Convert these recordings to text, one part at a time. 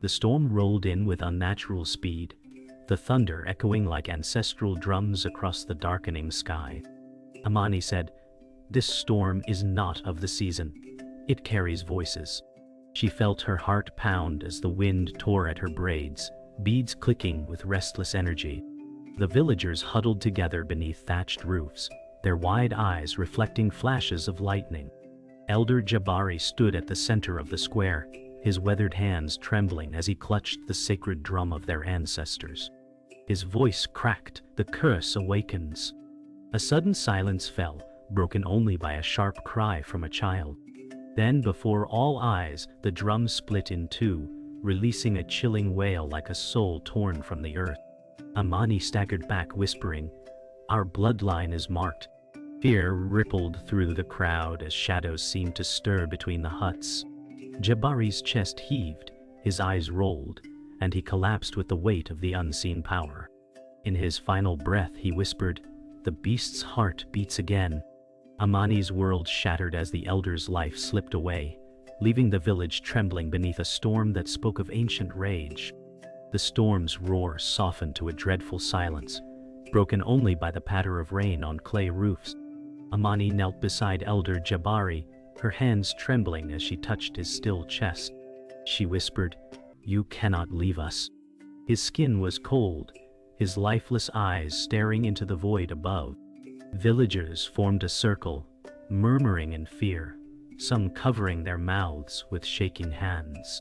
The storm rolled in with unnatural speed, the thunder echoing like ancestral drums across the darkening sky. Amani said, "This storm is not of the season. It carries voices." She felt her heart pound as the wind tore at her braids, beads clicking with restless energy. The villagers huddled together beneath thatched roofs, their wide eyes reflecting flashes of lightning. Elder Jabari stood at the center of the square, his weathered hands trembling as he clutched the sacred drum of their ancestors. His voice cracked, "The curse awakens." A sudden silence fell, broken only by a sharp cry from a child. Then, before all eyes, the drum split in two, releasing a chilling wail like a soul torn from the earth. Amani staggered back, whispering, "Our bloodline is marked." Fear rippled through the crowd as shadows seemed to stir between the huts. Jabari's chest heaved, his eyes rolled, and he collapsed with the weight of the unseen power. In his final breath he whispered, "The beast's heart beats again." Amani's world shattered as the elder's life slipped away, leaving the village trembling beneath a storm that spoke of ancient rage. The storm's roar softened to a dreadful silence, broken only by the patter of rain on clay roofs. Amani knelt beside Elder Jabari, her hands trembling as she touched his still chest. She whispered, "You cannot leave us." His skin was cold, his lifeless eyes staring into the void above. Villagers formed a circle, murmuring in fear, some covering their mouths with shaking hands.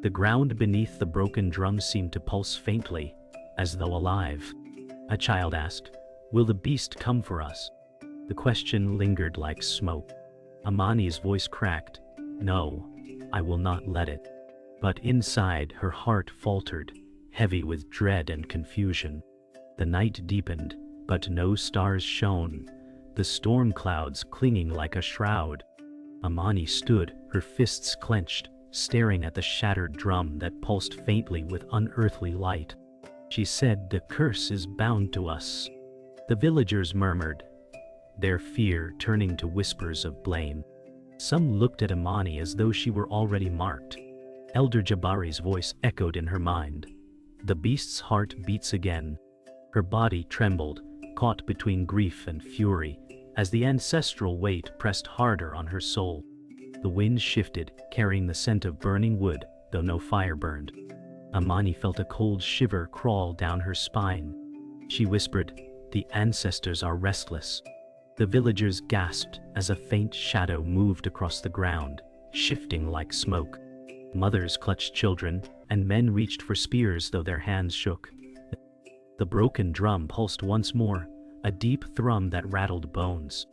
The ground beneath the broken drum seemed to pulse faintly, as though alive. A child asked, "Will the beast come for us?" The question lingered like smoke. Amani's voice cracked, "No, I will not let it." But inside, her heart faltered, heavy with dread and confusion. The night deepened, but no stars shone, the storm clouds clinging like a shroud. Amani stood, her fists clenched, staring at the shattered drum that pulsed faintly with unearthly light. She said, "The curse is bound to us." The villagers murmured, their fear turning to whispers of blame. Some looked at Amani as though she were already marked. Elder Jabari's voice echoed in her mind. "The beast's heart beats again." Her body trembled, caught between grief and fury, as the ancestral weight pressed harder on her soul. The wind shifted, carrying the scent of burning wood, though no fire burned. Amani felt a cold shiver crawl down her spine. She whispered, "The ancestors are restless." The villagers gasped as a faint shadow moved across the ground, shifting like smoke. Mothers clutched children, and men reached for spears though their hands shook. The broken drum pulsed once more, a deep thrum that rattled bones.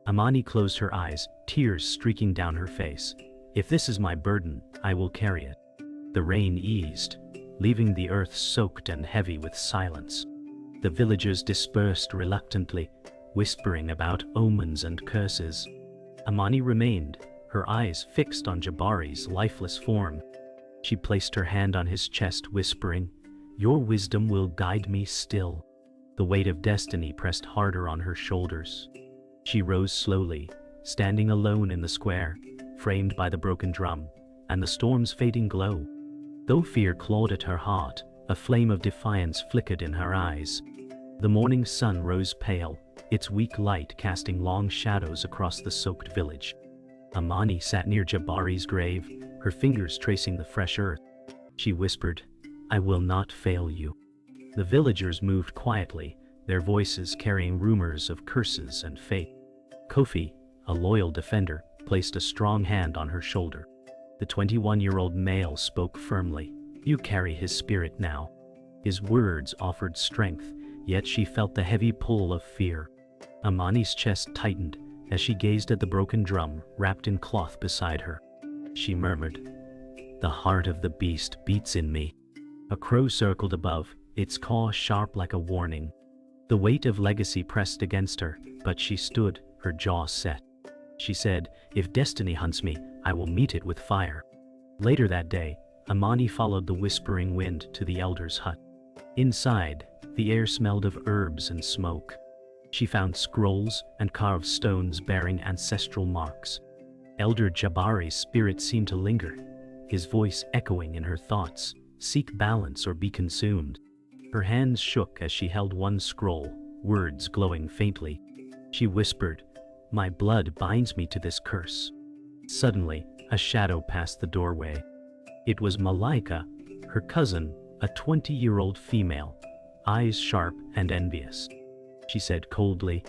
Amani closed her eyes, tears streaking down her face. "If this is my burden, I will carry it." The rain eased, leaving the earth soaked and heavy with silence. The villagers dispersed reluctantly, whispering about omens and curses. Amani remained, her eyes fixed on Jabari's lifeless form. She placed her hand on his chest, whispering, "Your wisdom will guide me still." The weight of destiny pressed harder on her shoulders. She rose slowly, standing alone in the square, framed by the broken drum, and the storm's fading glow. Though fear clawed at her heart, a flame of defiance flickered in her eyes. The morning sun rose pale, its weak light casting long shadows across the soaked village. Amani sat near Jabari's grave, her fingers tracing the fresh earth. She whispered, "I will not fail you." The villagers moved quietly, their voices carrying rumors of curses and fate. Kofi, a loyal defender, placed a strong hand on her shoulder. The 21-year-old male spoke firmly, "You carry his spirit now." His words offered strength, yet she felt the heavy pull of fear. Amani's chest tightened as she gazed at the broken drum wrapped in cloth beside her. She murmured, "The heart of the beast beats in me." A crow circled above, its caw sharp like a warning. The weight of legacy pressed against her, but she stood, her jaw set. She said, "If destiny hunts me, I will meet it with fire." Later that day, Amani followed the whispering wind to the elder's hut. Inside, the air smelled of herbs and smoke. She found scrolls and carved stones bearing ancestral marks. Elder Jabari's spirit seemed to linger, his voice echoing in her thoughts, "Seek balance or be consumed." Her hands shook as she held one scroll, words glowing faintly. She whispered, "My blood binds me to this curse." Suddenly, a shadow passed the doorway. It was Malaika, her cousin, a 20-year-old female, eyes sharp and envious. She said coldly,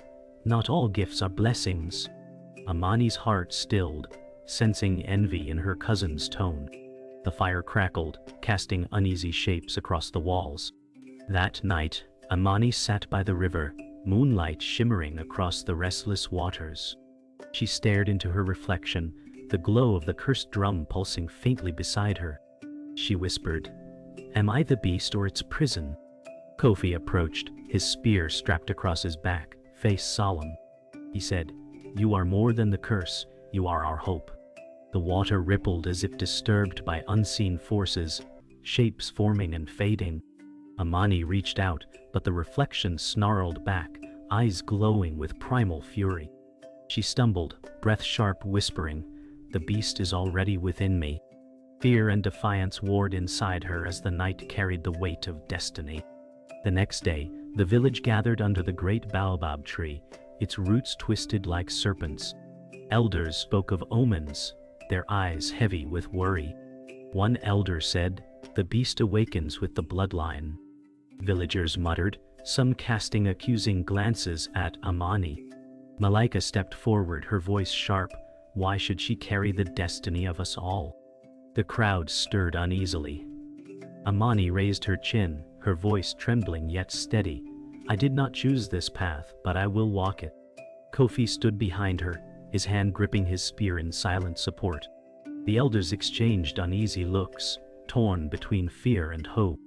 "Not all gifts are blessings." Amani's heart stilled, sensing envy in her cousin's tone. The fire crackled, casting uneasy shapes across the walls. That night, Amani sat by the river, moonlight shimmering across the restless waters. She stared into her reflection, the glow of the cursed drum pulsing faintly beside her. She whispered, "Am I the beast or its prison?" Kofi approached, his spear strapped across his back, face solemn. He said, "You are more than the curse, you are our hope." The water rippled as if disturbed by unseen forces, shapes forming and fading. Amani reached out, but the reflection snarled back, eyes glowing with primal fury. She stumbled, breath sharp, whispering, "The beast is already within me." Fear and defiance warred inside her as the night carried the weight of destiny. The next day, the village gathered under the great baobab tree, its roots twisted like serpents. Elders spoke of omens, their eyes heavy with worry. One elder said, "The beast awakens with the bloodline." Villagers muttered, some casting accusing glances at Amani. Malaika stepped forward, her voice sharp, "Why should she carry the destiny of us all?" The crowd stirred uneasily. Amani raised her chin, her voice trembling yet steady. "I did not choose this path, but I will walk it." Kofi stood behind her, his hand gripping his spear in silent support. The elders exchanged uneasy looks, torn between fear and hope.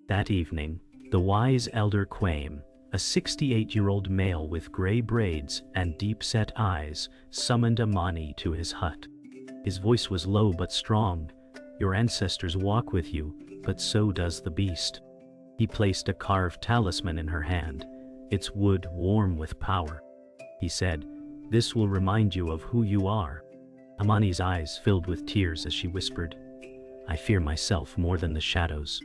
That evening, the wise Elder Kwame, a 68-year-old male with gray braids and deep-set eyes, summoned Amani to his hut. His voice was low but strong. "Your ancestors walk with you, but so does the beast." He placed a carved talisman in her hand, its wood warm with power. He said, "This will remind you of who you are." Amani's eyes filled with tears as she whispered, "I fear myself more than the shadows."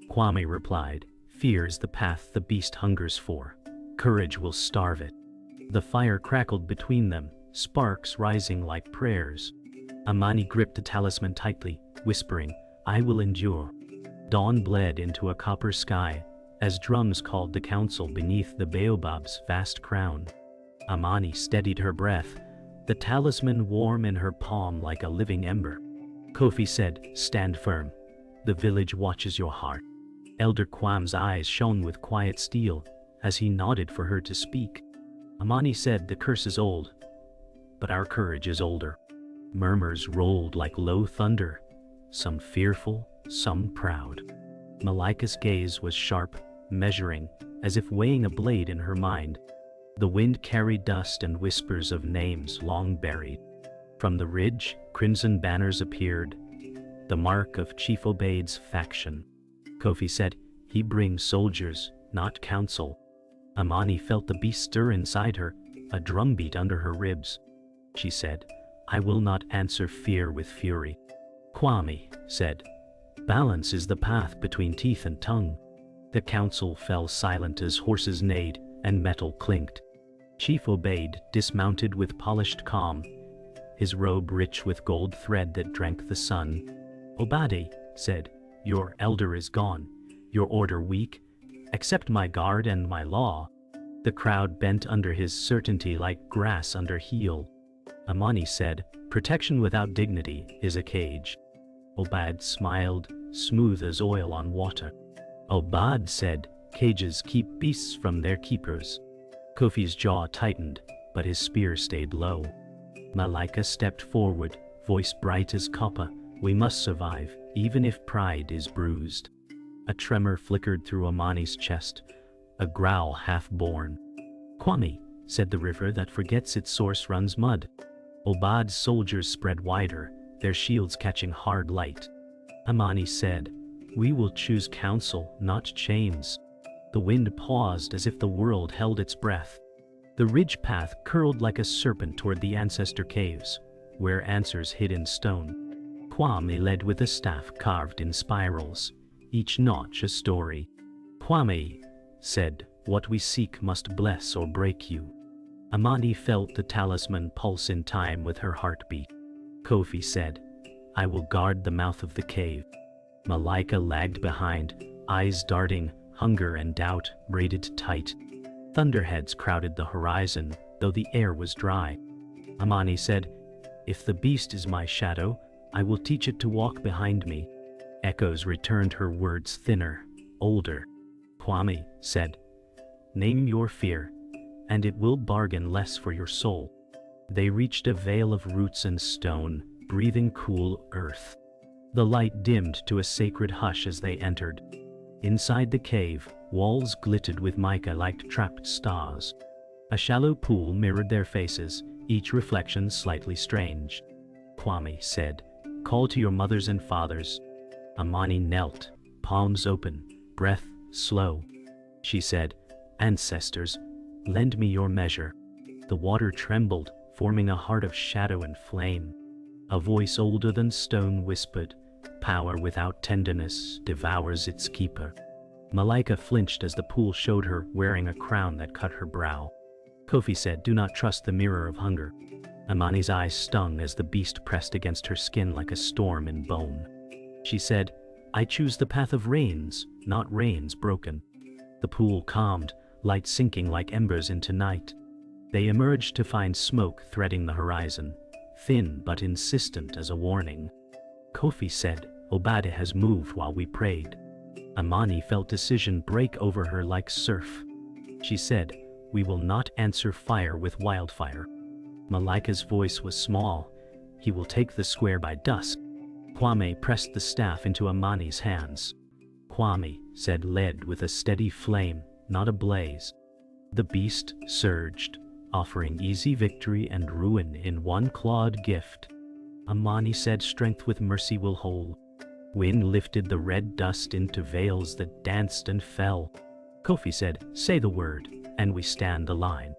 Kwame replied, "Fear is the path the beast hungers for. Courage will starve it." The fire crackled between them, sparks rising like prayers. Amani gripped the talisman tightly, whispering, "I will endure." Dawn bled into a copper sky, as drums called the council beneath the baobab's vast crown. Amani steadied her breath, the talisman warm in her palm like a living ember. Kofi said, "Stand firm. The village watches your heart." Elder Kwame's eyes shone with quiet steel, as he nodded for her to speak. Amani said, "The curse is old, but our courage is older." Murmurs rolled like low thunder, some fearful, some proud. Malaika's gaze was sharp, measuring, as if weighing a blade in her mind. The wind carried dust and whispers of names long buried. From the ridge, crimson banners appeared, the mark of Chief Obaid's faction. Kofi said, "He brings soldiers, not counsel." Amani felt the beast stir inside her, a drumbeat under her ribs. She said, "I will not answer fear with fury." Kwame said, "Balance is the path between teeth and tongue." The council fell silent as horses neighed and metal clinked. Chief Obaid dismounted with polished calm, his robe rich with gold thread that drank the sun. "Obadi," said, "Your elder is gone, your order weak. Accept my guard and my law." The crowd bent under his certainty like grass under heel. Amani said, "Protection without dignity is a cage." Obad smiled, smooth as oil on water. Obad said, "Cages keep beasts from their keepers." Kofi's jaw tightened, but his spear stayed low. Malaika stepped forward, voice bright as copper, "We must survive, even if pride is bruised." A tremor flickered through Amani's chest, a growl half-born. "Kwame," said the river that forgets its source runs mud. Obad's soldiers spread wider, their shields catching hard light. Amani said, "We will choose counsel, not chains." The wind paused as if the world held its breath. The ridge path curled like a serpent toward the ancestor caves, where answers hid in stone. Kwame led with a staff carved in spirals, each notch a story. Kwame said, "What we seek must bless or break you." Amani felt the talisman pulse in time with her heartbeat. Kofi said, "I will guard the mouth of the cave." Malaika lagged behind, eyes darting, hunger and doubt braided tight. Thunderheads crowded the horizon, though the air was dry. Amani said, "If the beast is my shadow, I will teach it to walk behind me." Echoes returned her words thinner, older. Kwame said, "Name your fear, and it will bargain less for your soul." They reached a veil of roots and stone, breathing cool earth. The light dimmed to a sacred hush as they entered. Inside the cave, walls glittered with mica like trapped stars. A shallow pool mirrored their faces, each reflection slightly strange. Kwame said, "Call to your mothers and fathers." Amani knelt, palms open, breath slow. She said, "Ancestors, lend me your measure." The water trembled, forming a heart of shadow and flame. A voice older than stone whispered, "Power without tenderness devours its keeper." Malaika flinched as the pool showed her wearing a crown that cut her brow. Kofi said, "Do not trust the mirror of hunger." Amani's eyes stung as the beast pressed against her skin like a storm in bone. She said, "I choose the path of rains, not rains broken." The pool calmed, light sinking like embers into night. They emerged to find smoke threading the horizon, thin but insistent as a warning. Kofi said, "Obade has moved while we prayed." Amani felt decision break over her like surf. She said, "We will not answer fire with wildfire." Malaika's voice was small. "He will take the square by dusk." Kwame pressed the staff into Amani's hands. Kwame said, "Lead with a steady flame, not a blaze." The beast surged, offering easy victory and ruin in one clawed gift. Amani said, "Strength with mercy will hold." Wind lifted the red dust into veils that danced and fell. Kofi said, "Say the word, and we stand the line."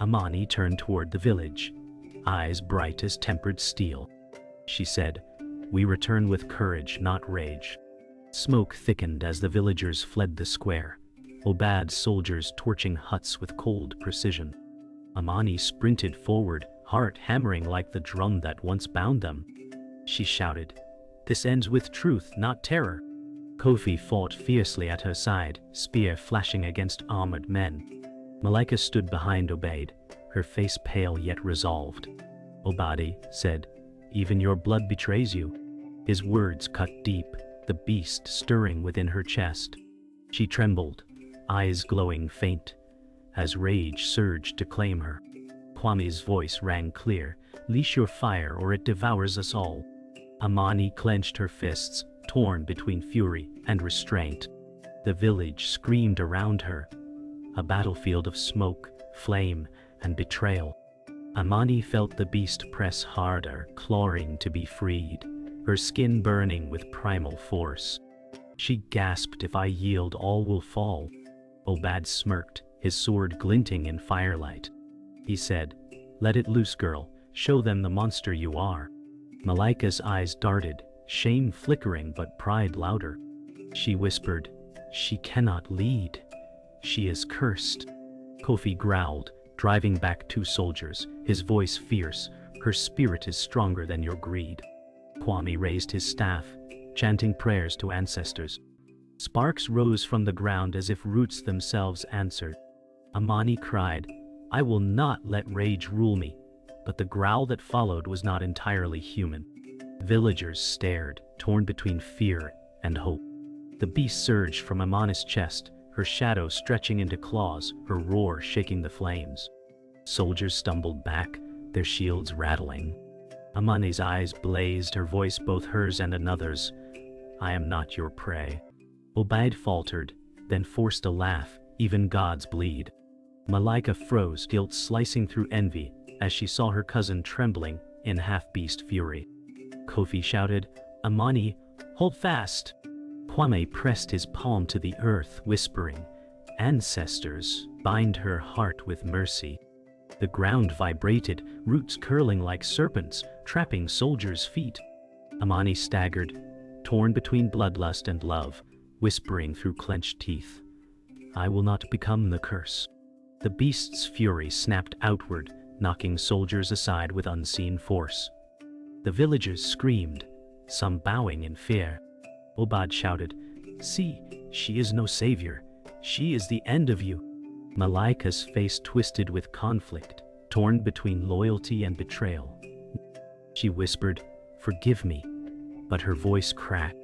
Amani turned toward the village, eyes bright as tempered steel. She said, "We return with courage, not rage." Smoke thickened as the villagers fled the square, Obad's soldiers torching huts with cold precision. Amani sprinted forward, heart hammering like the drum that once bound them. She shouted, "This ends with truth, not terror." Kofi fought fiercely at her side, spear flashing against armored men. Malaika stood behind Obade, her face pale yet resolved. Obade said, "Even your blood betrays you." His words cut deep, the beast stirring within her chest. She trembled, eyes glowing faint, as rage surged to claim her. Kwame's voice rang clear, "Leash your fire or it devours us all." Amani clenched her fists, torn between fury and restraint. The village screamed around her, a battlefield of smoke, flame, and betrayal. Amani felt the beast press harder, clawing to be freed, her skin burning with primal force. She gasped, "If I yield, all will fall." Obad smirked, his sword glinting in firelight. He said, "Let it loose, girl. Show them the monster you are." Malaika's eyes darted, shame flickering but pride louder. She whispered, "She cannot lead. She is cursed." Kofi growled, driving back 2 soldiers, his voice fierce, "Her spirit is stronger than your greed." Kwame raised his staff, chanting prayers to ancestors. Sparks rose from the ground as if roots themselves answered. Amani cried, "I will not let rage rule me," but the growl that followed was not entirely human. Villagers stared, torn between fear and hope. The beast surged from Amani's chest, her shadow stretching into claws, her roar shaking the flames. Soldiers stumbled back, their shields rattling. Amani's eyes blazed, her voice both hers and another's, "I am not your prey." Obad faltered, then forced a laugh, "Even gods bleed." Malaika froze, guilt slicing through envy, as she saw her cousin trembling in half-beast fury. Kofi shouted, "Amani, hold fast." Kwame pressed his palm to the earth, whispering, "Ancestors, bind her heart with mercy." The ground vibrated, roots curling like serpents, trapping soldiers' feet. Amani staggered, torn between bloodlust and love, whispering through clenched teeth, "I will not become the curse." The beast's fury snapped outward, knocking soldiers aside with unseen force. The villagers screamed, some bowing in fear. Obad shouted, "See, she is no savior. She is the end of you." Malaika's face twisted with conflict, torn between loyalty and betrayal. She whispered, "Forgive me," but her voice cracked.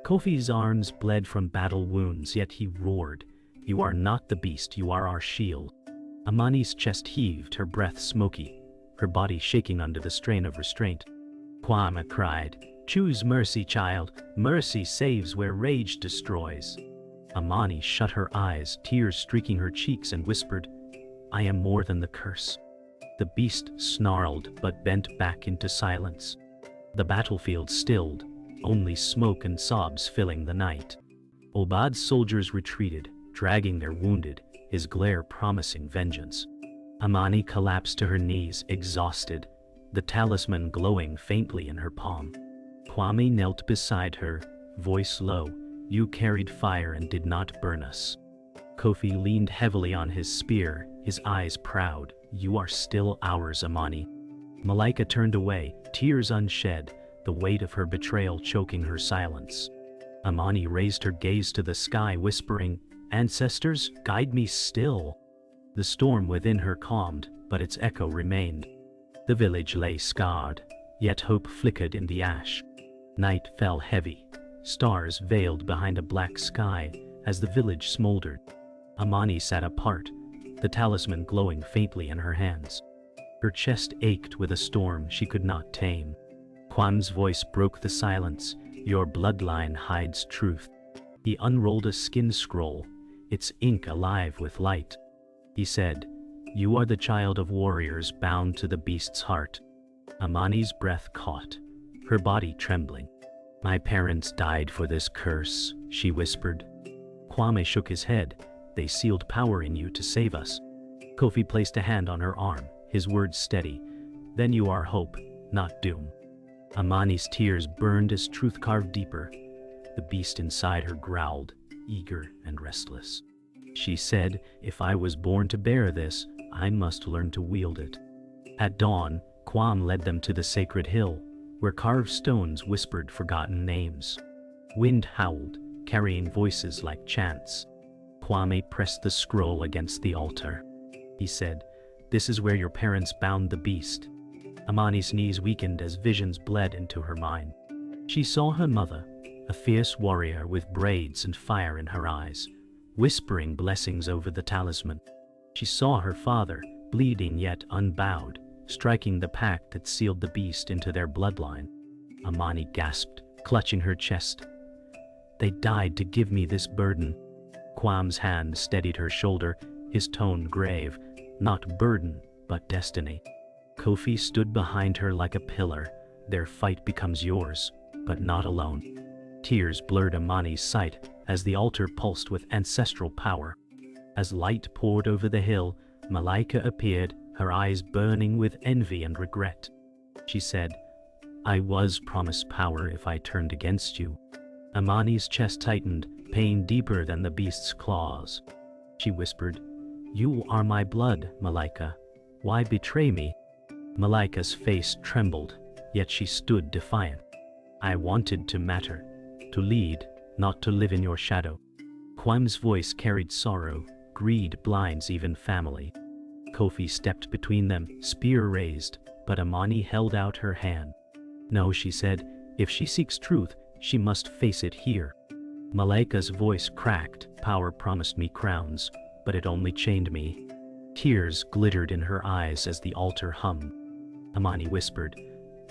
Kofi's arms bled from battle wounds, yet he roared, "You are not the beast, you are our shield." Amani's chest heaved, her breath smoky, her body shaking under the strain of restraint. Kwame cried, "Choose mercy, child. Mercy saves where rage destroys." Amani shut her eyes, tears streaking her cheeks, and whispered, "I am more than the curse." The beast snarled but bent back into silence. The battlefield stilled, only smoke and sobs filling the night. Obad's soldiers retreated, dragging their wounded, his glare promising vengeance. Amani collapsed to her knees, exhausted, the talisman glowing faintly in her palm. Kwame knelt beside her, voice low, "You carried fire and did not burn us." Kofi leaned heavily on his spear, his eyes proud, "You are still ours, Amani." Malaika turned away, tears unshed, the weight of her betrayal choking her silence. Amani raised her gaze to the sky, whispering, "Ancestors, guide me still." The storm within her calmed, but its echo remained. The village lay scarred, yet hope flickered in the ash. Night fell heavy, stars veiled behind a black sky as the village smoldered. Amani sat apart, the talisman glowing faintly in her hands. Her chest ached with a storm she could not tame. Kwame's voice broke the silence, "Your bloodline hides truth." He unrolled a skin scroll, its ink alive with light. He said, "You are the child of warriors bound to the beast's heart." Amani's breath caught, her body trembling. "My parents died for this curse," she whispered. Kwame shook his head, "They sealed power in you to save us." Kofi placed a hand on her arm, his words steady, "Then you are hope, not doom." Amani's tears burned as truth carved deeper. The beast inside her growled, eager and restless. She said, "If I was born to bear this, I must learn to wield it." At dawn, Kwame led them to the sacred hill, where carved stones whispered forgotten names. Wind howled, carrying voices like chants. Kwame pressed the scroll against the altar. He said, "This is where your parents bound the beast." Amani's knees weakened as visions bled into her mind. She saw her mother, a fierce warrior with braids and fire in her eyes, whispering blessings over the talisman. She saw her father, bleeding yet unbowed, striking the pact that sealed the beast into their bloodline. Amani gasped, clutching her chest. "They died to give me this burden." Kwame's hand steadied her shoulder, his tone grave, "Not burden, but destiny." Kofi stood behind her like a pillar. "Their fight becomes yours, but not alone." Tears blurred Amani's sight as the altar pulsed with ancestral power. As light poured over the hill, Malaika appeared, her eyes burning with envy and regret. She said, "I was promised power if I turned against you." Amani's chest tightened, pain deeper than the beast's claws. She whispered, "You are my blood, Malaika. Why betray me?" Malaika's face trembled, yet she stood defiant. "I wanted to matter, to lead, not to live in your shadow." Kwame's voice carried sorrow. Greed blinds even family. Kofi stepped between them, spear raised, but Amani held out her hand. "No," she said, "if she seeks truth, she must face it here." Malaika's voice cracked. "Power promised me crowns, but it only chained me." Tears glittered in her eyes as the altar hummed. Amani whispered,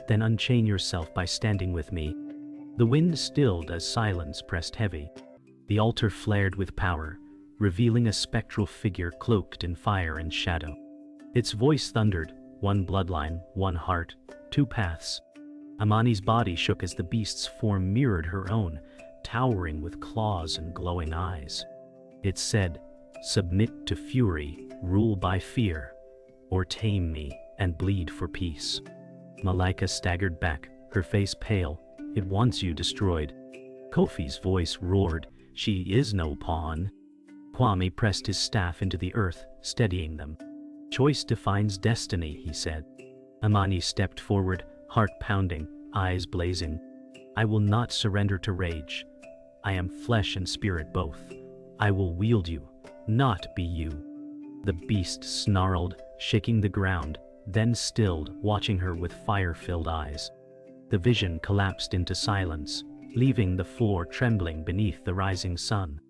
"Then unchain yourself by standing with me." The wind stilled as silence pressed heavy. The altar flared with power, revealing a spectral figure cloaked in fire and shadow. Its voice thundered, "One bloodline, one heart, two paths." Amani's body shook as the beast's form mirrored her own, towering with claws and glowing eyes. It said, "Submit to fury, rule by fear, or tame me and bleed for peace." Malaika staggered back, her face pale, It wants you destroyed. Kofi's voice roared, "She is no pawn." Kwame pressed his staff into the earth, steadying them. "Choice defines destiny," he said. Amani stepped forward, heart pounding, eyes blazing. "I will not surrender to rage. I am flesh and spirit both. I will wield you, not be you." The beast snarled, shaking the ground, then stilled, watching her with fire-filled eyes. The vision collapsed into silence, leaving the floor trembling beneath the rising sun.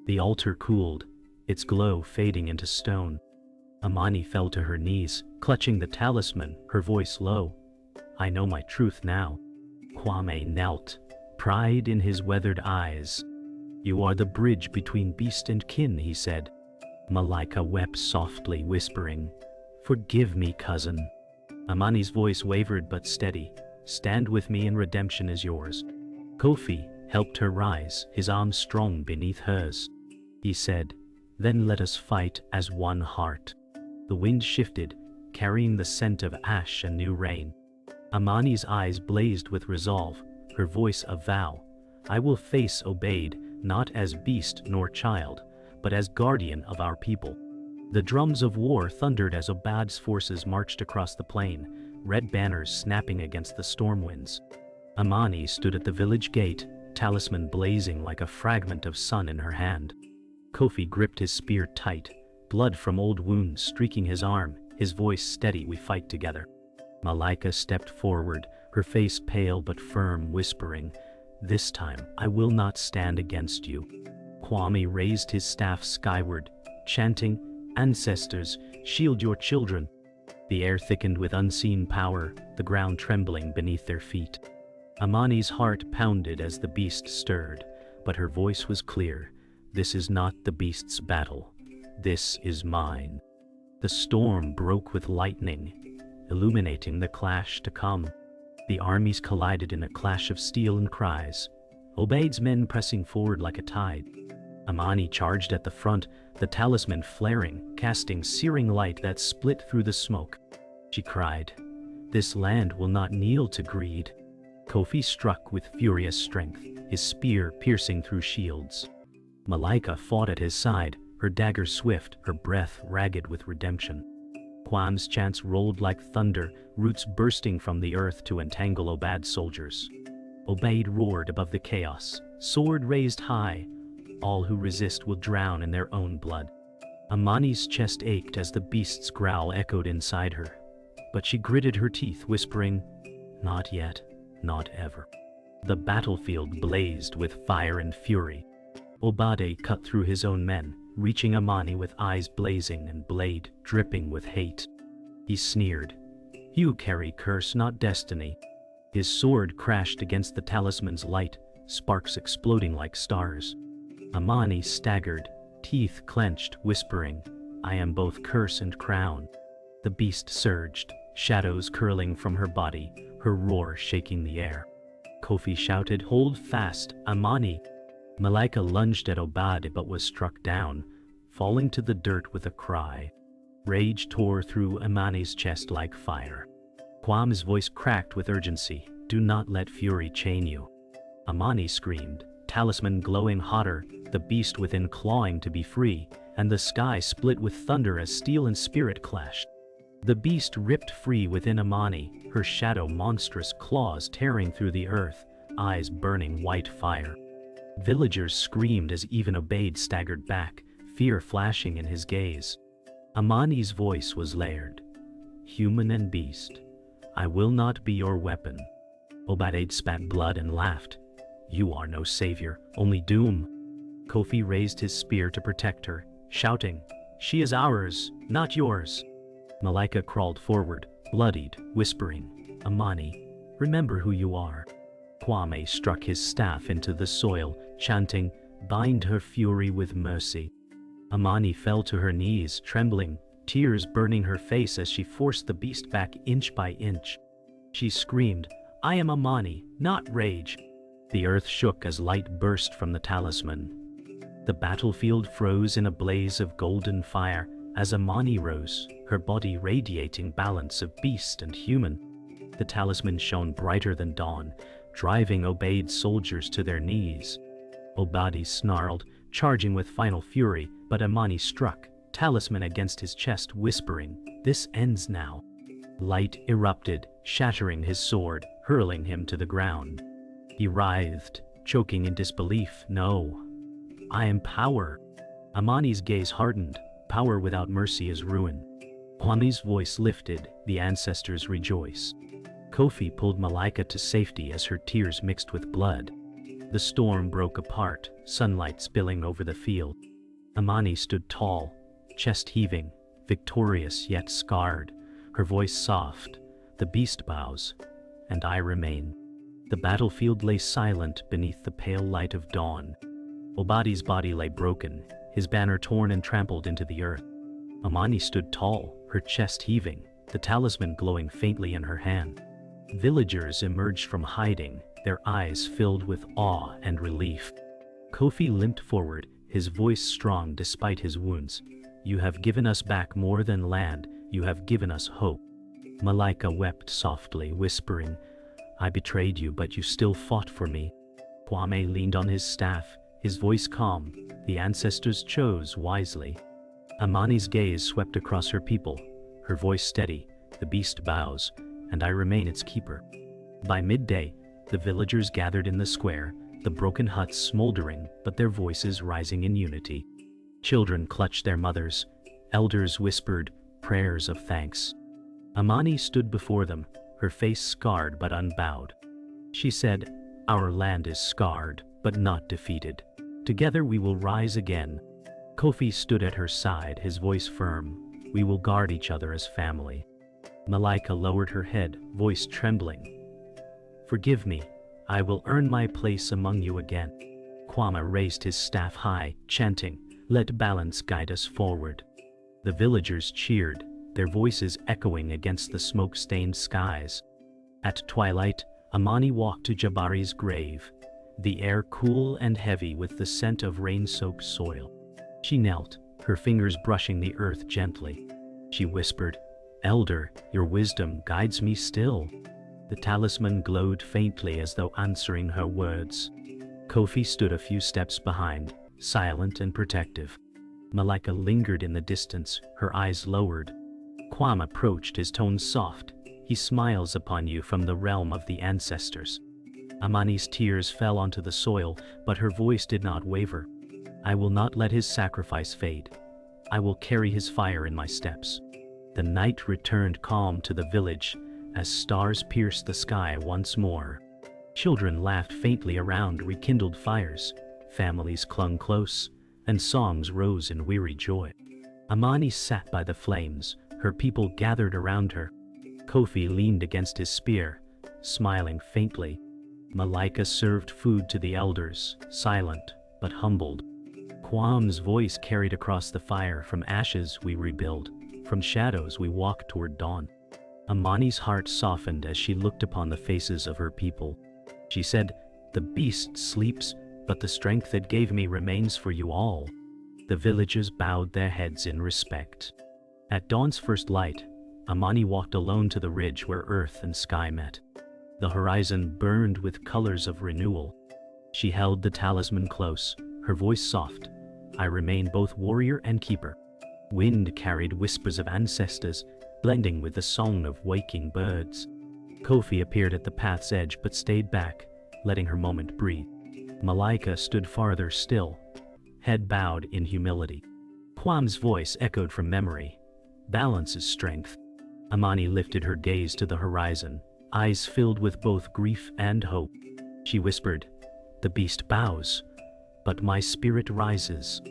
The altar cooled, its glow fading into stone. Amani fell to her knees, clutching the talisman, her voice low. "I know my truth now." Kwame knelt, pride in his weathered eyes. "You are the bridge between beast and kin," he said. Malaika wept softly, whispering, "Forgive me, cousin." Amani's voice wavered but steady. "Stand with me and redemption is yours." Kofi helped her rise, his arms strong beneath hers. He said, "Then let us fight as one heart." The wind shifted, carrying the scent of ash and new rain. Amani's eyes blazed with resolve, her voice a vow. "I will face Obaid, not as beast nor child, but as guardian of our people." The drums of war thundered as Obaid's forces marched across the plain, red banners snapping against the storm winds. Amani stood at the village gate, talisman blazing like a fragment of sun in her hand. Kofi gripped his spear tight, blood from old wounds streaking his arm, his voice steady, "We fight together." Malaika stepped forward, her face pale but firm, whispering, "This time I will not stand against you." Kwame raised his staff skyward, chanting, "Ancestors, shield your children." The air thickened with unseen power, the ground trembling beneath their feet. Amani's heart pounded as the beast stirred, but her voice was clear. "This is not the beast's battle. This is mine." The storm broke with lightning, illuminating the clash to come. The armies collided in a clash of steel and cries, Obaid's men pressing forward like a tide. Amani charged at the front, the talisman flaring, casting searing light that split through the smoke. She cried, "This land will not kneel to greed." Kofi struck with furious strength, his spear piercing through shields. Malaika fought at his side, her dagger swift, her breath ragged with redemption. Kwame's chants rolled like thunder, roots bursting from the earth to entangle Obaid's soldiers. Obaid roared above the chaos, sword raised high. All who resist will drown in their own blood. Amani's chest ached as the beast's growl echoed inside her. But she gritted her teeth, whispering, "Not yet, not ever." The battlefield blazed with fire and fury. Obaid cut through his own men, reaching Amani with eyes blazing and blade dripping with hate. He sneered, "You carry curse, not destiny." His sword crashed against the talisman's light, sparks exploding like stars. Amani staggered, teeth clenched, whispering, "I am both curse and crown." The beast surged, shadows curling from her body, her roar shaking the air. Kofi shouted, "Hold fast, Amani!" Malaika lunged at Obaid but was struck down, falling to the dirt with a cry. Rage tore through Amani's chest like fire. Kwame's voice cracked with urgency, "Do not let fury chain you." Amani screamed, talisman glowing hotter, the beast within clawing to be free, and the sky split with thunder as steel and spirit clashed. The beast ripped free within Amani, her shadow monstrous claws tearing through the earth, eyes burning white fire. Villagers screamed as even Obaid staggered back, fear flashing in his gaze. Amani's voice was layered. "Human and beast, I will not be your weapon." Obaid spat blood and laughed. "You are no savior, only doom." Kofi raised his spear to protect her, shouting, "She is ours, not yours." Malaika crawled forward, bloodied, whispering, "Amani, remember who you are." Kwame struck his staff into the soil, chanting, "Bind her fury with mercy." Amani fell to her knees, trembling, tears burning her face as she forced the beast back inch by inch. She screamed, "I am Amani, not rage." The earth shook as light burst from the talisman. The battlefield froze in a blaze of golden fire as Amani rose, her body radiating balance of beast and human. The talisman shone brighter than dawn, driving obeyed soldiers to their knees. Obadi snarled, charging with final fury, but Amani struck, talisman against his chest, whispering, "This ends now." Light erupted, shattering his sword, hurling him to the ground. He writhed, choking in disbelief. "No. I am power." Amani's gaze hardened. Power without mercy is ruin. Kwami's voice lifted, the ancestors rejoice. Kofi pulled Malaika to safety as her tears mixed with blood. The storm broke apart, sunlight spilling over the field. Amani stood tall, chest heaving, victorious yet scarred, her voice soft. "The beast bows, and I remain." The battlefield lay silent beneath the pale light of dawn. Obadi's body lay broken, his banner torn and trampled into the earth. Amani stood tall, her chest heaving, the talisman glowing faintly in her hand. Villagers emerged from hiding, their eyes filled with awe and relief. Kofi limped forward, his voice strong despite his wounds. "You have given us back more than land, you have given us hope." Malaika wept softly, whispering, "I betrayed you, but you still fought for me." Kwame leaned on his staff, his voice calm. The ancestors chose wisely. Amani's gaze swept across her people, her voice steady. "The beast bows, and I remain its keeper." By midday, the villagers gathered in the square, the broken huts smoldering, but their voices rising in unity. Children clutched their mothers, elders whispered prayers of thanks. Amani stood before them, her face scarred but unbowed. She said, "Our land is scarred, but not defeated. Together we will rise again." Kofi stood at her side, his voice firm. "We will guard each other as family." Malaika lowered her head, voice trembling. "Forgive me, I will earn my place among you again." Kwame raised his staff high, chanting, "Let balance guide us forward." The villagers cheered, their voices echoing against the smoke-stained skies. At twilight, Amani walked to Jabari's grave, the air cool and heavy with the scent of rain-soaked soil. She knelt, her fingers brushing the earth gently. She whispered, "Elder, your wisdom guides me still." The talisman glowed faintly as though answering her words. Kofi stood a few steps behind, silent and protective. Malaika lingered in the distance, her eyes lowered. Kwame approached, his tone soft. "He smiles upon you from the realm of the ancestors." Amani's tears fell onto the soil, but her voice did not waver. "I will not let his sacrifice fade. I will carry his fire in my steps." The night returned calm to the village, as stars pierced the sky once more. Children laughed faintly around rekindled fires, families clung close, and songs rose in weary joy. Amani sat by the flames, her people gathered around her. Kofi leaned against his spear, smiling faintly. Malaika served food to the elders, silent but humbled. Kwame's voice carried across the fire, "From ashes we rebuild, from shadows we walk toward dawn." Amani's heart softened as she looked upon the faces of her people. She said, "The beast sleeps, but the strength it gave me remains for you all." The villagers bowed their heads in respect. At dawn's first light, Amani walked alone to the ridge where earth and sky met. The horizon burned with colors of renewal. She held the talisman close, her voice soft. "I remain both warrior and keeper." Wind carried whispers of ancestors, blending with the song of waking birds. Kofi appeared at the path's edge but stayed back, letting her moment breathe. Malaika stood farther still, head bowed in humility. Kwame's voice echoed from memory. "Balance is strength." Amani lifted her gaze to the horizon, eyes filled with both grief and hope. She whispered, "The beast bows, but my spirit rises."